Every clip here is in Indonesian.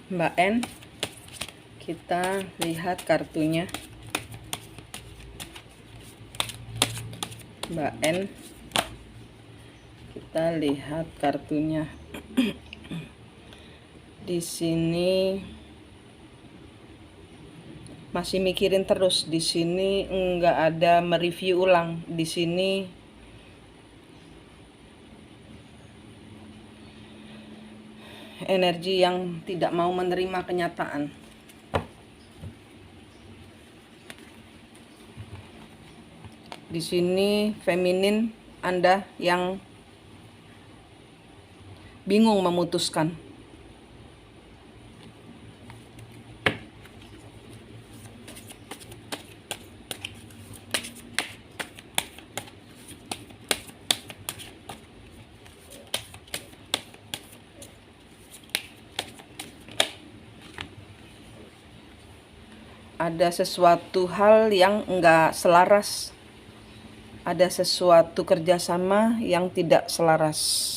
Mbak N, kita lihat kartunya. Mbak N, kita lihat kartunya. Di sini masih mikirin terus. Di sini nggak ada mereview ulang. Di sini energi yang tidak mau menerima kenyataan. Di sini feminin Anda yang bingung memutuskan. Ada sesuatu hal yang enggak selaras. Ada sesuatu kerjasama yang tidak selaras.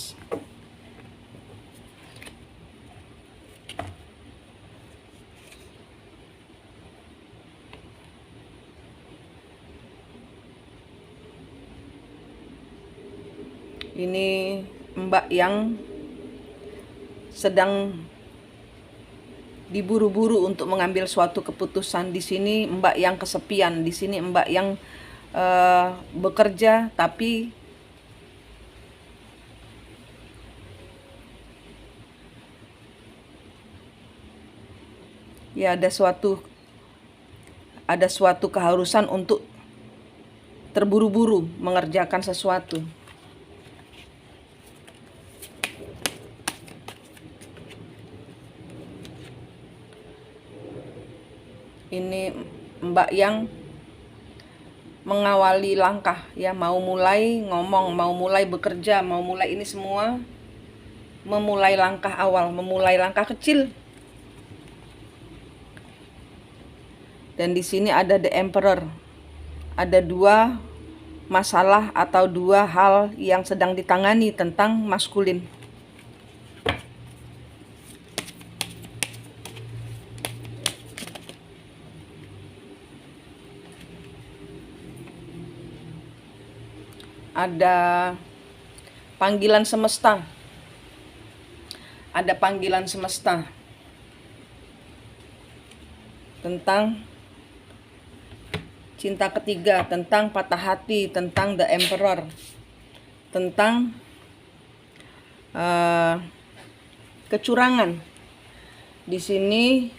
Ini Mbak yang sedang diburu-buru untuk mengambil suatu keputusan. Di sini Mbak yang kesepian. Di sini Mbak yang bekerja tapi ya ada suatu keharusan untuk terburu-buru mengerjakan sesuatu. Ini Mbak yang mengawali langkah, ya, mau mulai ngomong, mau mulai bekerja, mau mulai ini semua, memulai langkah awal, memulai langkah kecil. Dan di sini ada The Emperor. Ada dua masalah atau dua hal yang sedang ditangani tentang maskulin. Ada panggilan semesta. Ada panggilan semesta tentang cinta ketiga, tentang patah hati, tentang The Emperor, tentang kecurangan. Di sini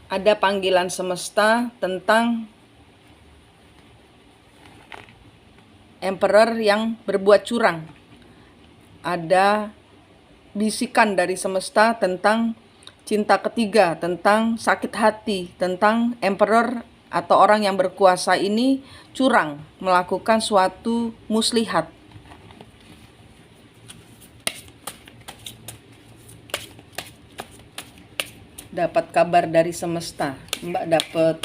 ada panggilan semesta tentang Emperor yang berbuat curang. Ada bisikan dari semesta tentang cinta ketiga, tentang sakit hati, tentang Emperor atau orang yang berkuasa ini curang, melakukan suatu muslihat. Dapat kabar dari semesta. Mbak dapat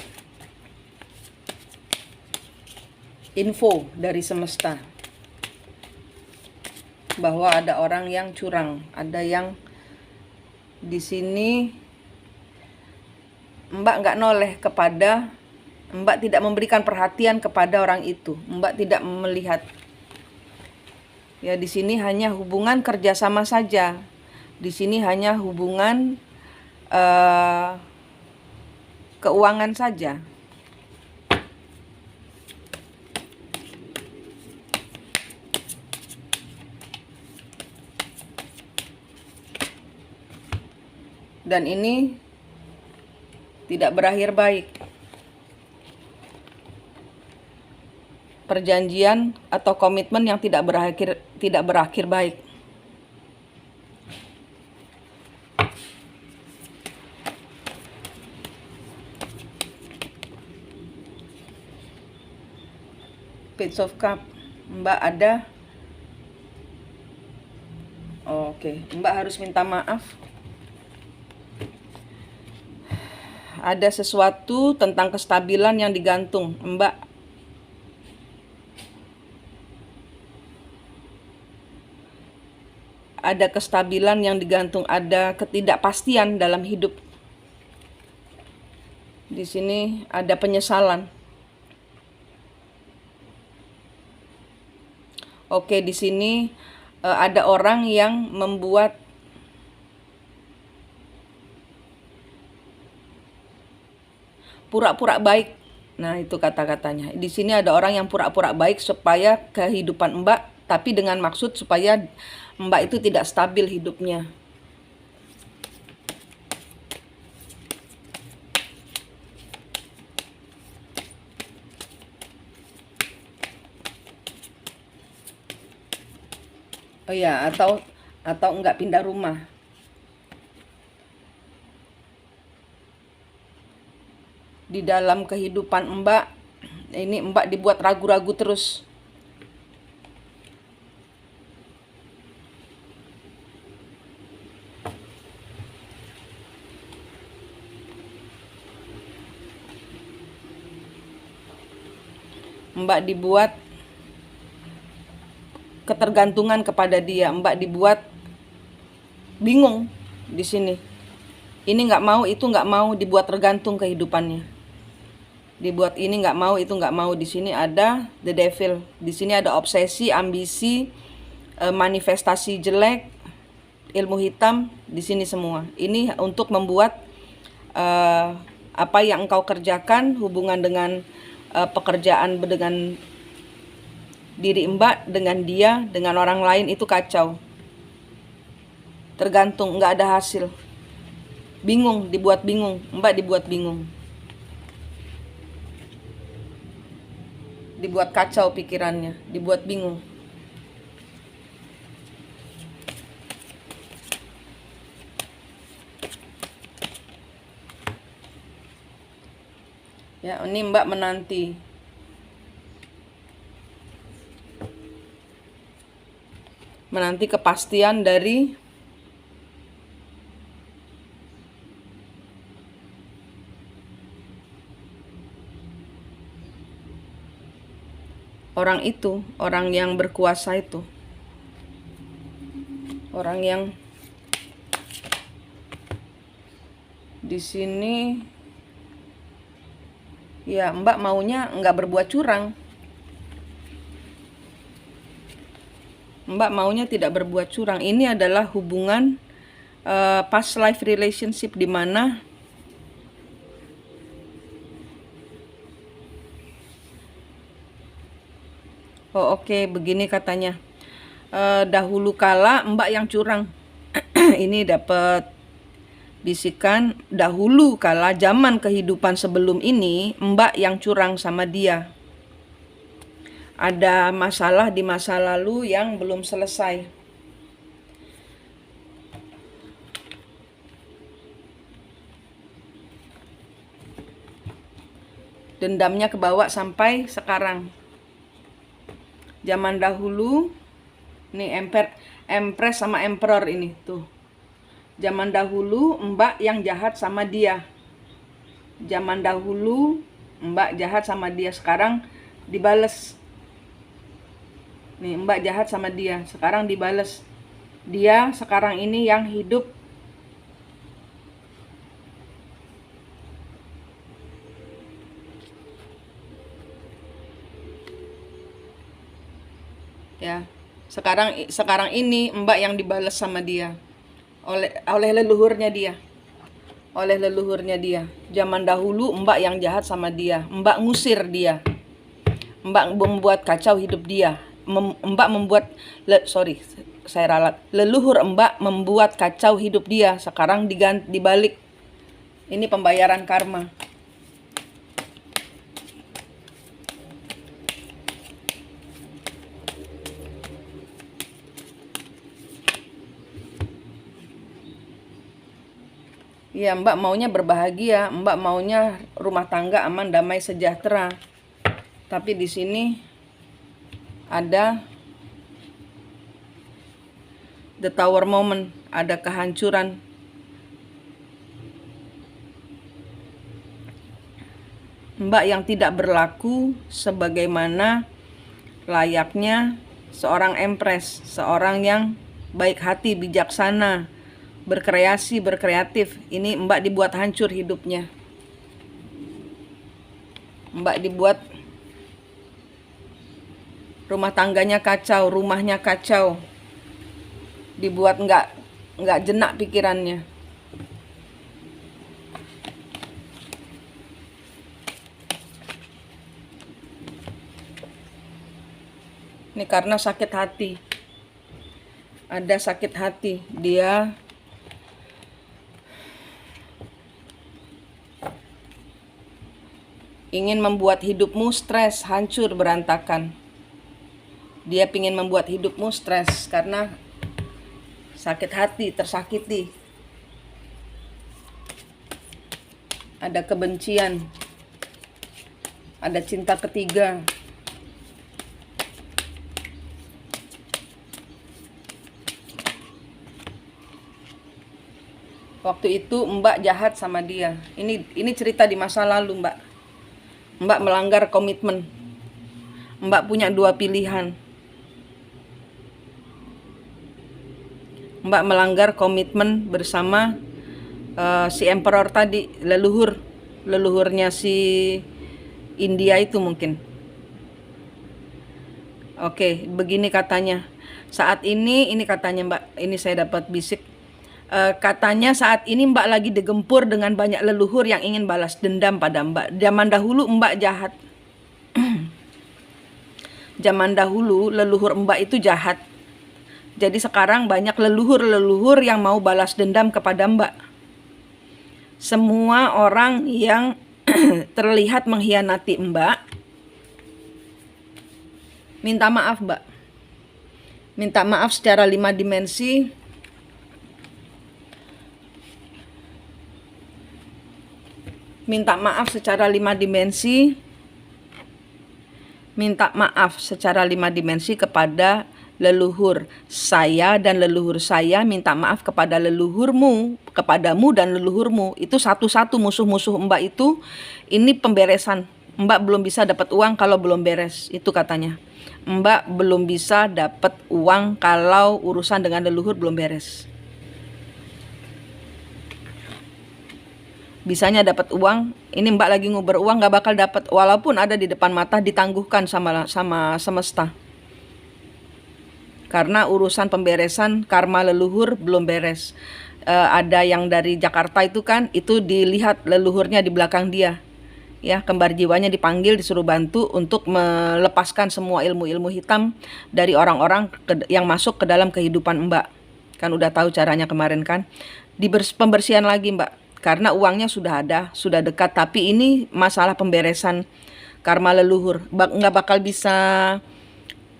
info dari semesta bahwa ada orang yang curang, ada yang di sini Mbak nggak noleh kepada, Mbak tidak memberikan perhatian kepada orang itu, Mbak tidak melihat. Ya, di sini hanya hubungan kerjasama saja, di sini hanya hubungan keuangan saja. Dan ini tidak berakhir baik. Perjanjian atau komitmen yang tidak berakhir baik. Page of Cup. Mbak ada. Oke, Mbak harus minta maaf. Ada sesuatu tentang kestabilan yang digantung. Mbak ada kestabilan yang digantung, ada ketidakpastian dalam hidup. Di sini ada penyesalan. Oke, di sini ada orang yang membuat pura-pura baik. Nah, itu kata-katanya. Di sini ada orang yang pura-pura baik supaya kehidupan Mbak, tapi dengan maksud supaya Mbak itu tidak stabil hidupnya. Oh ya, atau enggak pindah rumah. Di dalam kehidupan Mbak, ini Mbak dibuat ragu-ragu terus. Mbak dibuat ketergantungan kepada dia. Mbak dibuat bingung di sini. Ini nggak mau, itu nggak mau, dibuat tergantung kehidupannya. Dibuat ini nggak mau, itu nggak mau. Di sini ada the devil. Di sini ada obsesi, ambisi, manifestasi jelek, ilmu hitam. Di sini semua. Ini untuk membuat apa yang engkau kerjakan, hubungan dengan pekerjaan dengan diri Mbak, dengan dia, dengan orang lain itu kacau. Tergantung, nggak ada hasil. Bingung, dibuat bingung. Mbak dibuat bingung. Dibuat kacau pikirannya, dibuat bingung. Ya, ini Mbak menanti. Menanti kepastian dari orang itu, orang yang berkuasa itu. Orang yang di sini ya Mbak maunya nggak berbuat curang. Mbak maunya tidak berbuat curang. Ini adalah hubungan past life relationship di mana begini katanya. Dahulu kala Mbak yang curang. Ini dapat bisikan, dahulu kala zaman kehidupan sebelum ini Mbak yang curang sama dia. Ada masalah di masa lalu yang belum selesai. Dendamnya kebawa sampai sekarang. Zaman dahulu, nih Empress sama Emperor ini tuh. Zaman dahulu Mbak yang jahat sama dia. Zaman dahulu Mbak jahat sama dia, sekarang dibales. Nih Mbak jahat sama dia, sekarang dibales. Dia sekarang ini yang hidup ya. Sekarang ini Mbak yang dibales sama dia oleh leluhurnya dia. Oleh leluhurnya dia. Zaman dahulu Mbak yang jahat sama dia, Mbak ngusir dia. Mbak membuat kacau hidup dia. Mbak membuat leluhur Mbak membuat kacau hidup dia, sekarang dibalik. Ini pembayaran karma. Ya, Mbak maunya berbahagia, Mbak maunya rumah tangga aman, damai, sejahtera. Tapi di sini ada the tower moment, ada kehancuran. Mbak yang tidak berlaku sebagaimana layaknya seorang empress, seorang yang baik hati, bijaksana, berkreasi, berkreatif. Ini Mbak dibuat hancur hidupnya. Mbak dibuat rumah tangganya kacau, rumahnya kacau. Dibuat nggak jenak pikirannya. Ini karena sakit hati. Ada sakit hati. Dia ingin membuat hidupmu stres, hancur, berantakan. Dia ingin membuat hidupmu stres karena sakit hati, tersakiti. Ada kebencian. Ada cinta ketiga. Waktu itu Mbak jahat sama dia. Ini cerita di masa lalu, Mbak. Mbak melanggar komitmen. Mbak punya dua pilihan. Mbak melanggar komitmen bersama si emperor tadi, leluhurnya si India itu mungkin. Oke, begini katanya. Saat ini katanya Mbak, ini saya dapat bisik. Katanya saat ini Mbak lagi digempur dengan banyak leluhur yang ingin balas dendam pada Mbak. Zaman dahulu Mbak jahat. Zaman dahulu leluhur Mbak itu jahat. Jadi sekarang banyak leluhur-leluhur yang mau balas dendam kepada Mbak. Semua orang yang terlihat mengkhianati Mbak, minta maaf Mbak. Minta maaf secara 5 dimensi. Minta maaf secara 5 dimensi. Minta maaf secara 5 dimensi kepada leluhur saya dan leluhur saya. Minta maaf kepada leluhurmu, kepadamu dan leluhurmu. Itu satu-satu musuh-musuh Mbak itu. Ini pemberesan. Mbak belum bisa dapat uang kalau belum beres. Itu katanya. Mbak belum bisa dapat uang kalau urusan dengan leluhur belum beres. Bisanya dapat uang, ini Mbak lagi nguber uang gak bakal dapat, walaupun ada di depan mata, ditangguhkan sama semesta. Karena urusan pemberesan karma leluhur belum beres. Ada yang dari Jakarta itu kan, itu dilihat leluhurnya di belakang dia. Ya, kembar jiwanya dipanggil, disuruh bantu untuk melepaskan semua ilmu-ilmu hitam dari orang-orang yang masuk ke dalam kehidupan Mbak. Kan udah tahu caranya kemarin kan. Pembersihan lagi Mbak. Karena uangnya sudah ada, sudah dekat. Tapi ini masalah pemberesan karma leluhur. Nggak bakal bisa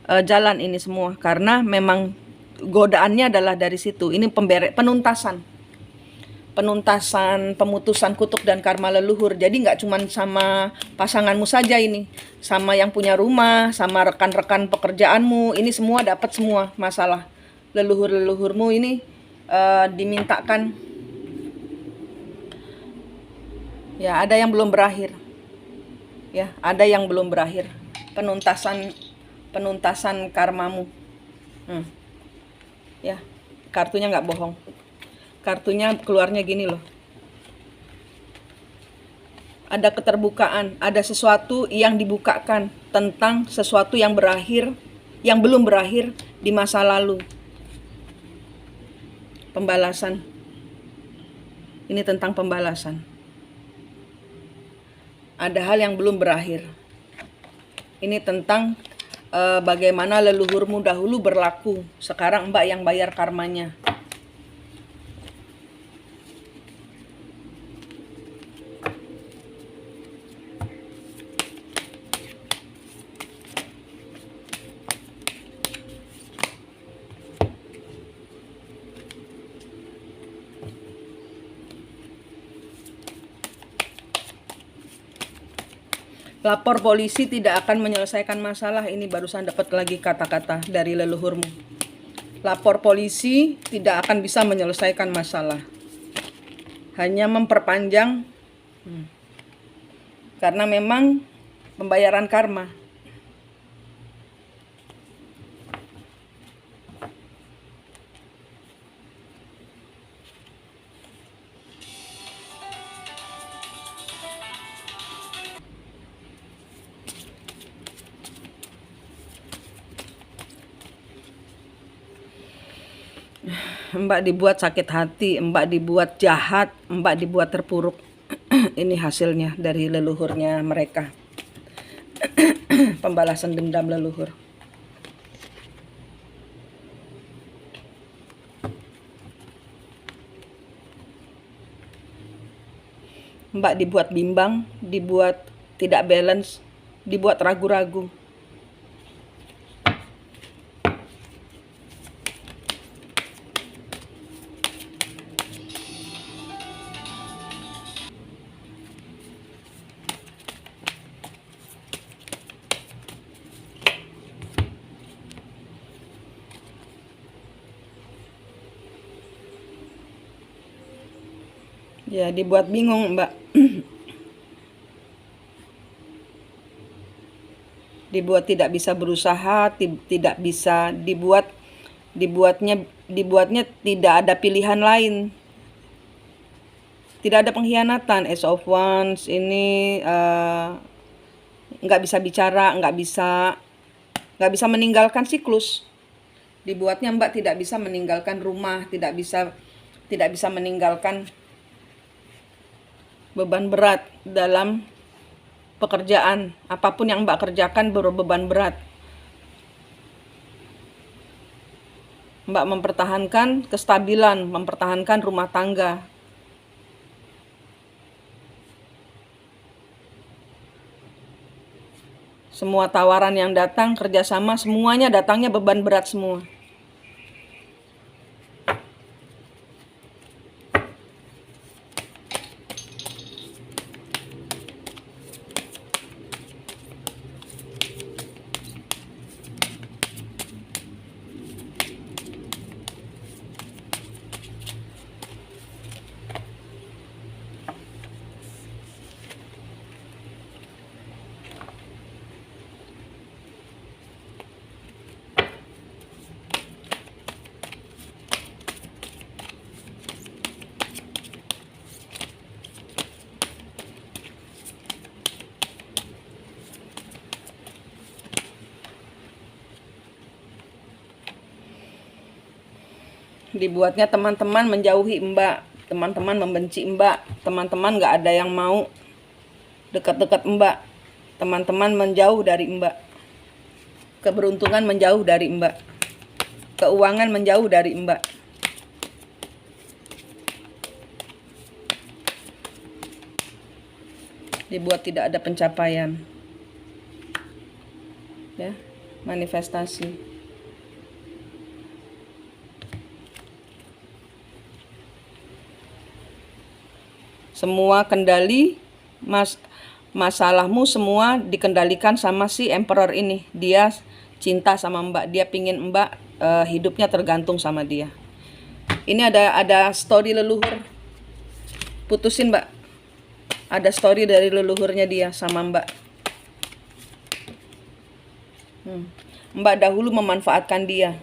jalan ini semua. Karena memang godaannya adalah dari situ. Ini penuntasan. Penuntasan, pemutusan kutuk dan karma leluhur. Jadi nggak cuma sama pasanganmu saja ini. Sama yang punya rumah, sama rekan-rekan pekerjaanmu. Ini semua dapat semua masalah. Leluhur-leluhurmu ini dimintakan. Ya, ada yang belum berakhir. Ya, ada yang belum berakhir. Penuntasan karmamu. Ya, kartunya nggak bohong. Kartunya keluarnya gini loh. Ada keterbukaan, ada sesuatu yang dibukakan tentang sesuatu yang berakhir, yang belum berakhir di masa lalu. Pembalasan. Ini tentang pembalasan. Ada hal yang belum berakhir. Ini tentang bagaimana leluhurmu dahulu berlaku. Sekarang Mbak yang bayar karmanya. Lapor polisi tidak akan menyelesaikan masalah. Ini barusan dapat lagi kata-kata dari leluhurmu. Lapor polisi tidak akan bisa menyelesaikan masalah. Hanya memperpanjang. Karena memang pembayaran karma. Mbak dibuat sakit hati, Mbak dibuat jahat, Mbak dibuat terpuruk. Ini hasilnya dari leluhurnya mereka. Pembalasan dendam leluhur. Mbak dibuat bimbang, dibuat tidak balance, dibuat ragu-ragu. Ya, dibuat bingung, Mbak. Dibuat tidak bisa berusaha, tidak bisa dibuatnya tidak ada pilihan lain. Tidak ada pengkhianatan. Ace of Wands ini nggak bisa bicara, nggak bisa meninggalkan siklus. Dibuatnya Mbak tidak bisa meninggalkan rumah, tidak bisa meninggalkan beban berat dalam pekerjaan. Apapun yang Mbak kerjakan berbeban berat. Mbak mempertahankan kestabilan, mempertahankan rumah tangga. Semua tawaran yang datang, kerjasama, semuanya datangnya beban berat semua. Dibuatnya teman-teman menjauhi Mbak, teman-teman membenci Mbak, teman-teman nggak ada yang mau dekat-dekat Mbak, teman-teman menjauh dari Mbak, keberuntungan menjauh dari Mbak, keuangan menjauh dari Mbak. Dibuat tidak ada pencapaian. Ya, manifestasi. Semua kendali masalahmu semua dikendalikan sama si Emperor ini. Dia cinta sama Mbak, dia pingin Mbak hidupnya tergantung sama dia. Ini ada story leluhur. Putusin Mbak. Ada story dari leluhurnya dia sama Mbak. Mbak dahulu memanfaatkan dia.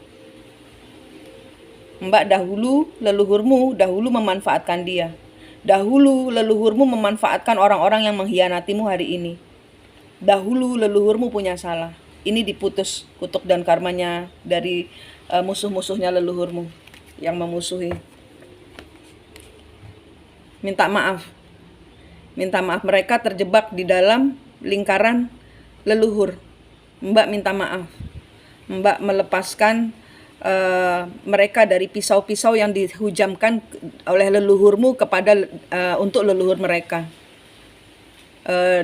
Mbak dahulu, leluhurmu dahulu memanfaatkan dia. Dahulu leluhurmu memanfaatkan orang-orang yang mengkhianatimu hari ini. Dahulu leluhurmu punya salah. Ini diputus kutuk dan karmanya dari musuh-musuhnya leluhurmu yang memusuhi. Minta maaf. Minta maaf, mereka terjebak di dalam lingkaran leluhur. Mbak minta maaf. Mbak melepaskan mereka dari pisau-pisau yang dihujamkan oleh leluhurmu kepada untuk leluhur mereka.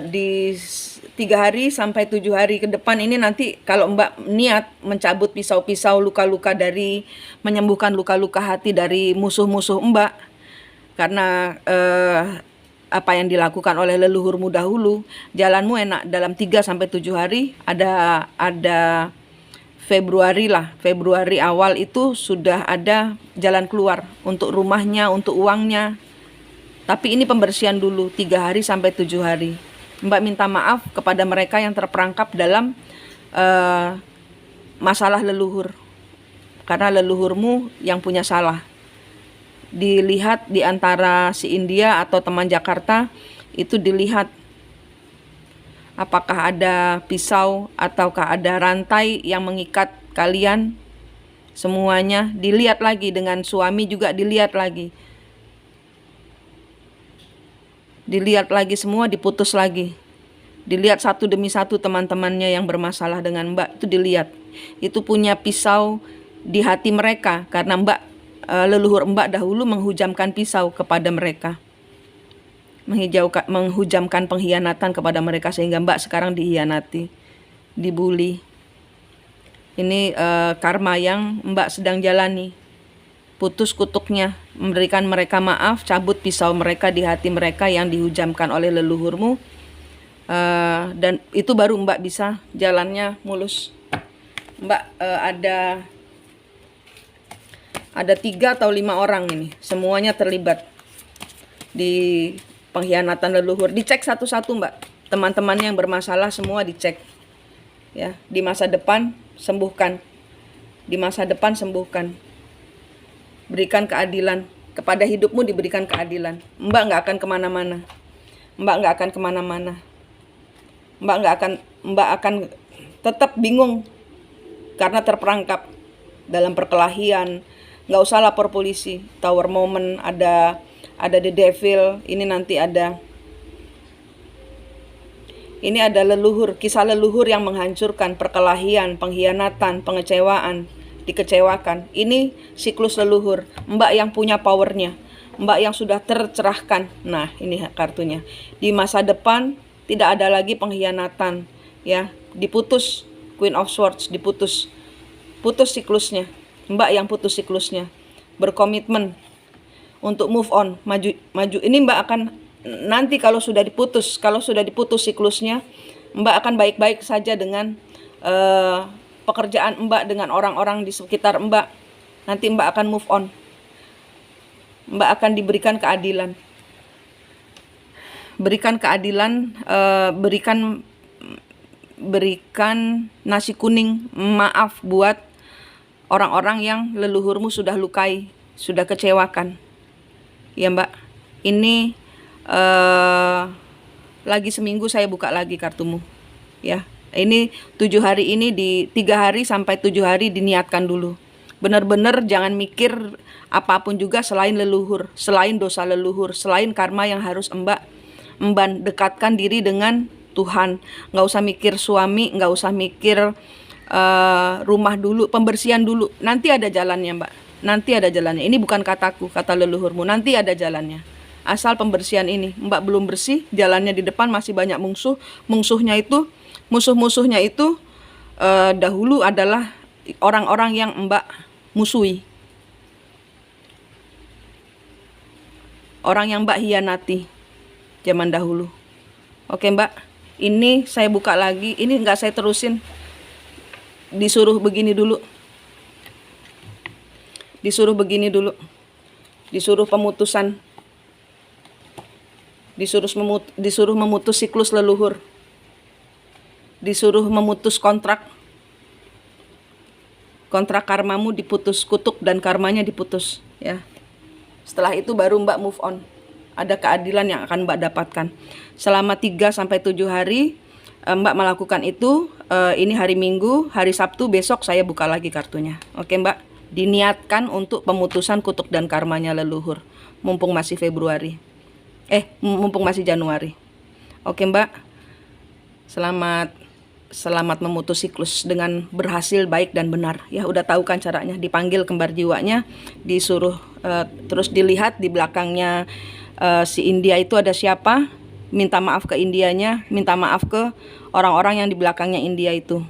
Di 3 hari sampai 7 hari ke depan ini nanti kalau Mbak niat mencabut pisau-pisau luka-luka dari menyembuhkan luka-luka hati dari musuh-musuh Mbak karena apa yang dilakukan oleh leluhurmu dahulu, jalanmu enak. Dalam 3 sampai 7 hari ada Februari awal itu sudah ada jalan keluar untuk rumahnya, untuk uangnya. Tapi ini pembersihan dulu 3 hari sampai 7 hari. Mbak minta maaf kepada mereka yang terperangkap dalam masalah leluhur. Karena leluhurmu yang punya salah. Dilihat di antara si India atau teman Jakarta, itu dilihat apakah ada pisau ataukah ada rantai yang mengikat kalian Semuanya dilihat lagi, dengan suami juga dilihat lagi. Dilihat lagi semua, diputus lagi. Dilihat satu demi satu teman-temannya yang bermasalah dengan Mbak, itu dilihat. Itu punya pisau di hati mereka karena leluhur Mbak dahulu menghujamkan pisau kepada mereka. Menghujamkan pengkhianatan kepada mereka sehingga Mbak sekarang dihianati, dibully. Ini karma yang Mbak sedang jalani. Putus kutuknya, memberikan mereka maaf, cabut pisau mereka di hati mereka yang dihujamkan oleh leluhurmu, dan itu baru Mbak bisa jalannya mulus. Mbak ada 3 atau 5 orang ini, semuanya terlibat di pengkhianatan leluhur. Dicek satu-satu Mbak, teman-teman yang bermasalah semua dicek. Ya, di masa depan sembuhkan, di masa depan sembuhkan. Berikan keadilan kepada hidupmu, diberikan keadilan. Mbak nggak akan kemana-mana. Mbak nggak akan kemana-mana. Mbak akan tetap bingung karena terperangkap dalam perkelahian. Nggak usah lapor polisi. Tower moment, ada the devil. Ini nanti ada. Ini ada leluhur, kisah leluhur yang menghancurkan, perkelahian, pengkhianatan, pengecewaan, dikecewakan. Ini siklus leluhur. Mbak yang punya powernya, Mbak yang sudah tercerahkan. Nah, ini kartunya. Di masa depan tidak ada lagi pengkhianatan, ya. Diputus, Queen of Swords diputus. Putus siklusnya. Mbak yang putus siklusnya. Berkomitmen untuk move on, maju. Ini Mbak akan nanti kalau sudah diputus siklusnya, Mbak akan baik-baik saja dengan pekerjaan Mbak, dengan orang-orang di sekitar Mbak. Nanti Mbak akan move on. Mbak akan diberikan keadilan. Berikan keadilan, berikan nasi kuning, maaf buat orang-orang yang leluhurmu sudah lukai, sudah kecewakan. Ya Mbak, ini lagi seminggu saya buka lagi kartumu. Ya, ini 7 hari ini, di 3 hari sampai 7 hari diniatkan dulu. Benar-benar jangan mikir apapun juga selain leluhur, selain dosa leluhur, selain karma yang harus Mbak dekatkan diri dengan Tuhan. Nggak usah mikir suami, nggak usah mikir rumah dulu, pembersihan dulu. Nanti ada jalannya Mbak, nanti ada jalannya. Ini bukan kataku, kata leluhurmu, nanti ada jalannya. Asal pembersihan ini Mbak belum bersih, jalannya di depan masih banyak musuhnya itu dahulu adalah orang-orang yang Mbak musuhi, orang yang Mbak hianati zaman dahulu. Oke Mbak, ini saya buka lagi, ini nggak saya terusin, disuruh begini dulu, disuruh pemutusan, disuruh memutus siklus leluhur, disuruh memutus kontrak karmamu diputus, kutuk dan karmanya diputus, ya. Setelah itu baru Mbak move on. Ada keadilan yang akan Mbak dapatkan. Selama 3 sampai 7 hari Mbak melakukan itu. Ini hari Minggu, hari Sabtu besok saya buka lagi kartunya. Oke Mbak, diniatkan untuk pemutusan kutuk dan karmanya leluhur. Mumpung masih mumpung masih Januari. Oke Mbak, selamat memutus siklus dengan berhasil, baik dan benar. Ya udah tahu kan caranya. Dipanggil kembar jiwanya, disuruh terus dilihat di belakangnya si India itu ada siapa. Minta maaf ke Indianya, minta maaf ke orang-orang yang di belakangnya India itu.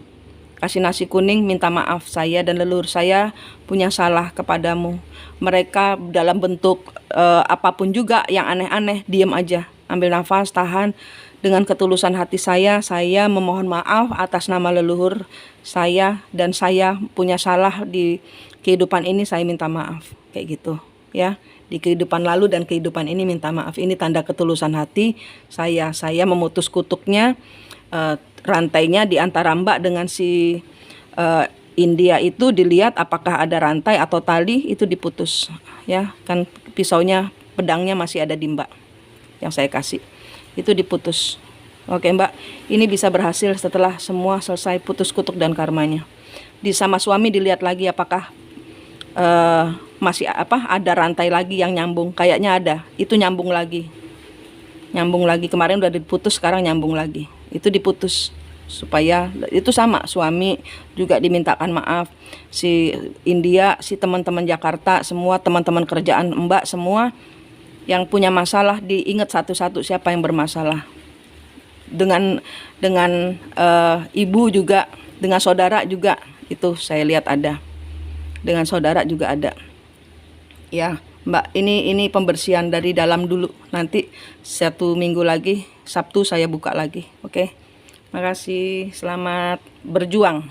Kasih nasi kuning, minta maaf, saya dan leluhur saya punya salah kepadamu. Mereka dalam bentuk apapun juga yang aneh-aneh, diam aja. Ambil nafas, tahan. Dengan ketulusan hati saya memohon maaf atas nama leluhur saya, dan saya punya salah di kehidupan ini, saya minta maaf. Kayak gitu, ya. Di kehidupan lalu dan kehidupan ini minta maaf. Ini tanda ketulusan hati saya memutus kutuknya. Rantainya di antara Mbak dengan si India itu dilihat apakah ada rantai atau tali, itu diputus, ya. Kan pisaunya, pedangnya masih ada di Mbak yang saya kasih. Itu diputus. Oke Mbak, ini bisa berhasil setelah semua selesai putus kutuk dan karmanya. Sama suami dilihat lagi apakah masih ada rantai lagi yang nyambung, kayaknya ada, itu nyambung lagi kemarin udah diputus, sekarang nyambung lagi, itu diputus supaya itu sama, suami juga dimintakan maaf, si India, si teman-teman Jakarta, semua teman-teman kerjaan Mbak, semua yang punya masalah diingat satu-satu siapa yang bermasalah, dengan ibu juga, dengan saudara juga, itu saya lihat ada, dengan saudara juga ada. Ya Mbak, ini pembersihan dari dalam dulu, nanti 1 minggu lagi Sabtu saya buka lagi. Oke, makasih, selamat berjuang.